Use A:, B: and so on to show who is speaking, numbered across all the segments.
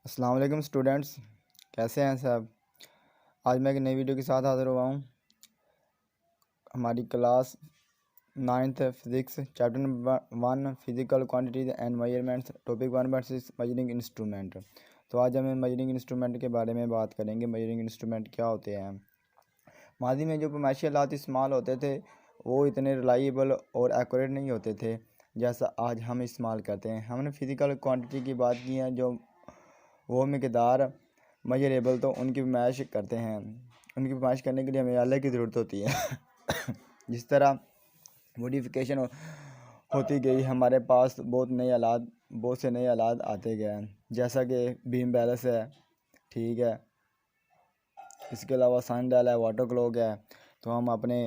A: अस्सलाम वालेकुम स्टूडेंट्स, कैसे हैं सब। आज मैं एक नई वीडियो के साथ हाज़िर हुआ हूँ। हमारी class 9th physics chapter number 1 physical quantities and measurements topic 1/6 measuring instrument. तो आज हम मेजरिंग इंस्ट्रूमेंट के बारे में बात करेंगे। मेजरिंग इंस्ट्रूमेंट क्या होते हैं। माजी में जो पैमाइशी आलात इस्तेमाल होते थे वो इतने रिलायबल और एक्यूरेट नहीं होते थे जैसा आज हम इस्तेमाल करते हैं। हमने फ़िज़िकल क्वांटिटी की बात की है, जो वो मकदार मेजरेबल, तो उनकी पैमाइश करते हैं। उनकी पैमाइश करने के लिए हमें आले की ज़रूरत होती है। जिस तरह मॉडिफिकेशन होती गई, हमारे पास बहुत से नए आलात आते गए, जैसा कि बीम बैलेंस है, ठीक है, इसके अलावा सन डायल है, वाटर क्लॉक है। तो हम अपने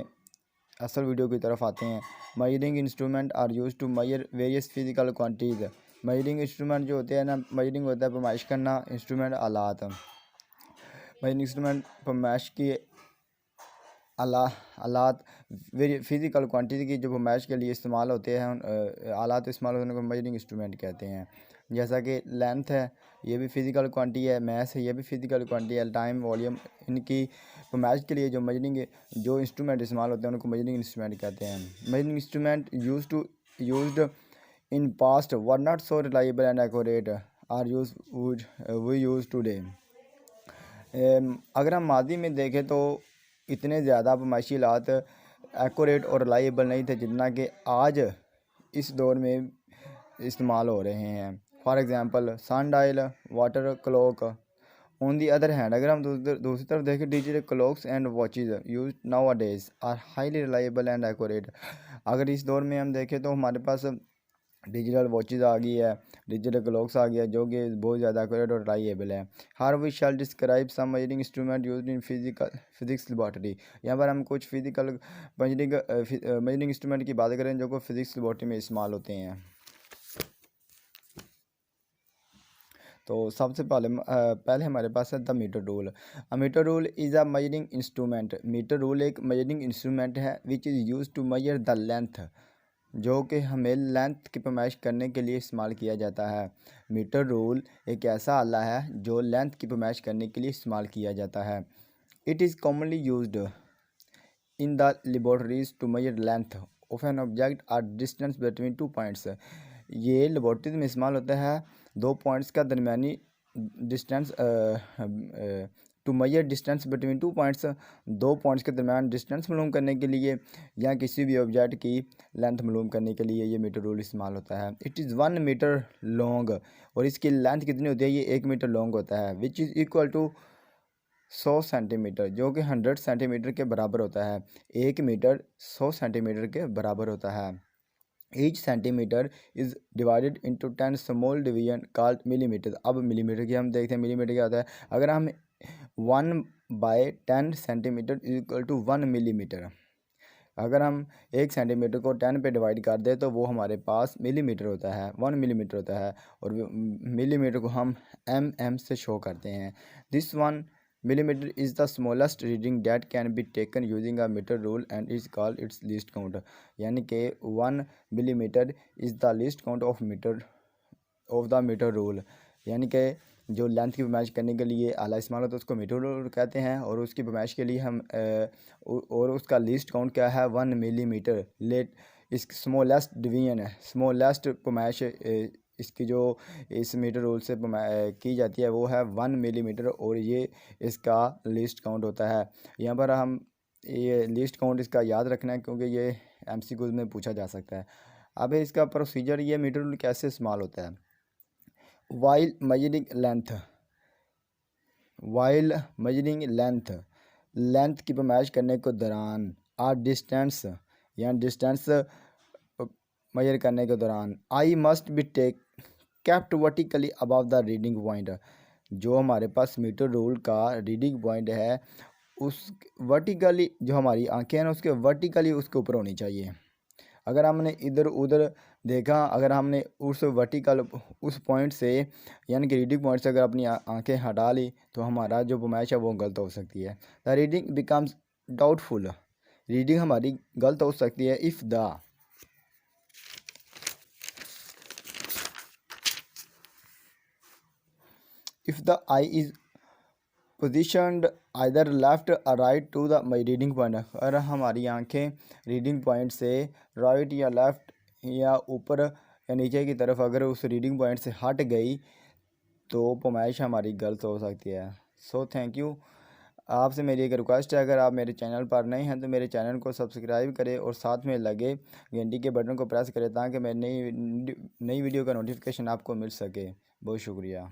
A: असल वीडियो की तरफ आते हैं। Measuring instrument are use to measure various physical quantities. Measuring instrument जो होते हैं ना, मेजरिंग होता है पैमाइश करना, इंस्ट्रूमेंट आलात। मेजरिंग इंस्ट्रूमेंट पैमाइश की आलात फिज़िकल क्वांटिटी की जो पैमाइश के लिए इस्तेमाल होते हैं, आलात इस्तेमाल होने को मेजरिंग इंस्ट्रूमेंट कहते हैं। जैसा कि लेंथ है, ये भी फ़िज़िकल क्वांटिटी है, मैस है, ये भी फ़िज़िकल क्वांटिटी है, टाइम, वॉल्यूम, इनकी पैमाइश के लिए जो इंस्ट्रूमेंट इस्तेमाल होते हैं उनको मेजरिंग इंस्ट्रूमेंट कहते हैं। Measuring instrument used in past were not so reliable and accurate are we use today. अगर हम मादी में देखें तो इतने ज़्यादा पैमाइशी आलात एक्यूरेट और रिलायबल नहीं थे जितना कि आज इस दौर में इस्तेमाल हो रहे हैं। For example sundial, water clock. On the other hand, अगर हम दूसरी तरफ देखें, digital clocks and watches use nowadays are highly reliable and accurate. अगर इस दौर में हम देखें तो हमारे पास डिजिटल वॉचेज़ आ गई है, डिजिटल क्लॉक्स आ गया, जो कि बहुत ज़्यादा एक्यूरेट और रिलायबल है। Here we shall describe some measuring instrument used in physics laboratory. यहाँ पर हम कुछ फिजिकल मेजरिंग इंस्ट्रूमेंट की बात करें जो कि फिजिक्स लेबॉरेटरी में इस्तेमाल होते हैं। तो सबसे पहले हमारे पास है the metre rule. Metre rule is a measuring instrument. Metre rule एक मेजरिंग इंस्ट्रूमेंट है which is use to measure the length, जो कि हमें लेंथ की पैमाइश करने के लिए इस्तेमाल किया जाता है। मीटर रूल एक ऐसा आला है जो लेंथ की पैमाइश करने के लिए इस्तेमाल किया जाता है। It is commonly used in the laboratories to measure length of an object or distance between 2 points. ये लेबॉर्ट्रीज में इस्तेमाल होता है 2 पॉइंट्स का दरमियानी distance, to measure distance between 2 points, 2 points के दरमियान डिस्टेंस मालूम करने के लिए या किसी भी ऑब्जेक्ट की लेंथ मालूम करने के लिए ये मीटर रूल इस्तेमाल होता है। इट इज़ 1 मीटर लॉन्ग, और इसकी लेंथ कितनी होती है, ये 1 मीटर लॉन्ग होता है, which is equal to 100 centimetre, जो कि 100 सेंटीमीटर के बराबर होता है। 1 मीटर 100 सेंटीमीटर के बराबर होता है। Each centimetre is divided into 10 small division called millimetre. अब मिलीमीटर की हम देखते हैं, मिलीमीटर क्या होता है। अगर हम 1/10 सेंटीमीटर इक्वल टू 1 मिलीमीटर, अगर हम 1 सेंटीमीटर को 10 पे डिवाइड कर दें तो वो हमारे पास मिलीमीटर होता है, 1 मिलीमीटर होता है। और मिलीमीटर को हम mm से शो करते हैं। This 1 millimeter is the smallest reading that can be taken using a meter rule and is called its least count। यानी कि 1 millimeter is the least count of the meter rule। यानी कि जो length की पैमाइश करने के लिए आला इस्तेमाल होता है उसको मीटर रूल कहते हैं, और उसकी पैमाइश के लिए हम और उसका लीस्ट काउंट क्या है, 1 मिलीमीटर। लेट इस स्मॉलेस्ट डिवीजन है, स्मॉलेस्ट पैमाइश इसकी जो इस मीटर रूल से की जाती है वो है 1 मिलीमीटर, और ये इसका लिस्ट काउंट होता है। यहाँ पर हम ये लिस्ट काउंट इसका याद रखना है क्योंकि ये MCQs में पूछा जा सकता है। अब इसका प्रोसीजर, ये मीटर रूल कैसे इस्तेमाल होता है। वाइल मेजरिंग लेंथ की पैमाइश करने के दौरान, और डिस्टेंस या डिस्टेंस मेजर करने के दौरान, I must be kept vertically above the reading point. जो हमारे पास मीटर रूल का रीडिंग पॉइंट है उस वर्टिकली, जो हमारी आंखें हैं ना उसके वर्टिकली उसके ऊपर होनी चाहिए। अगर हमने इधर उधर देखा, अगर हमने उस वर्टिकल उस पॉइंट से यानी कि रीडिंग पॉइंट से अगर अपनी आंखें हटा ली तो हमारा जो पैमाइश है वो गलत हो सकती है। The reading becomes doubtful. Reading हमारी गलत हो सकती है if the eye is positioned either left or right to the my reading point, अगर हमारी आंखें रीडिंग पॉइंट से राइट या लेफ़्ट या ऊपर या नीचे की तरफ अगर उस रीडिंग पॉइंट से हट गई तो पैमाइश हमारी गलत हो सकती है। So thank you. आपसे मेरी एक रिक्वेस्ट है, अगर आप मेरे चैनल पर नए हैं तो मेरे चैनल को सब्सक्राइब करें और साथ में लगे घंटी के बटन को प्रेस करें ताकि मेरी नई वीडियो का नोटिफिकेशन आपको मिल सके। बहुत शुक्रिया।